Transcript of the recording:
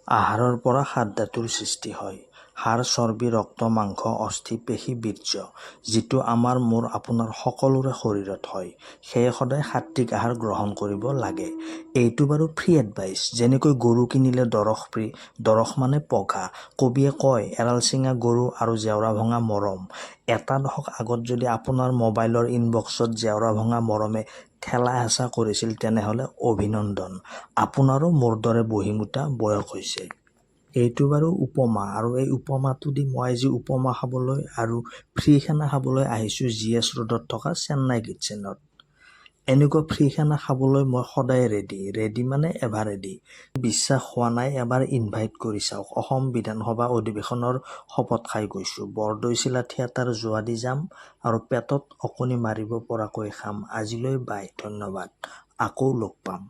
আহাৰৰ পৰা ৭ ধাতুৰ সৃষ্টি হয়। হাড়, চৰ্বি, ৰক্ত, মাংস, অস্থি, পেশী, বীৰ্য, যিটো আমাৰ আপোনাৰ সকলোৰে শৰীৰত হয়। সেয়ে সদায় সাত্বিক আহাৰ গ্ৰহণ কৰিব লাগে। এইটো বাৰু ফ্ৰী এডভাইচ। যেনেকৈ গৰু কিনিলে দৰৱ ফ্ৰী, দৰৱ মানে পঘা। কবিয়ে কয় এৰাল চিঙা গৰু আৰু জেওৰা ভঙা মৰম। এটা দশক আগত যদি আপোনাৰ মোবাইলৰ ইনবক্সত জেওৰা ভঙা মৰমে ঠেলা হেঁচা কৰিছিল তেনেহ'লে অভিনন্দন, আপোনাৰো মোৰ দৰে বহিমুটা বয়স হৈছে। এইটো বাৰু উপমা, আৰু এই উপমাটো দি মই আজি উপমা খাবলৈ আৰু ফ্ৰী খানা খাবলৈ আহিছোঁ GS ৰোডত থকা চেন্নাই কিটচেনত। এনেকুৱা ফ্ৰী খানা খাবলৈ মই সদায় ৰেডি মানে এভাৰ ৰেডি। বিশ্বাস হোৱা নাই এবাৰ ইনভাইট কৰি চাওক। অসম বিধানসভা অধিৱেশনৰ শপত খাই গৈছোঁ। বৰদৈচিলা থিয়েটাৰ যোৱাদি যাম আৰু পেটত অকণি মাৰিব পৰাকৈ খাম। আজিলৈ বাই, ধন্যবাদ। আকৌ লগ পাম।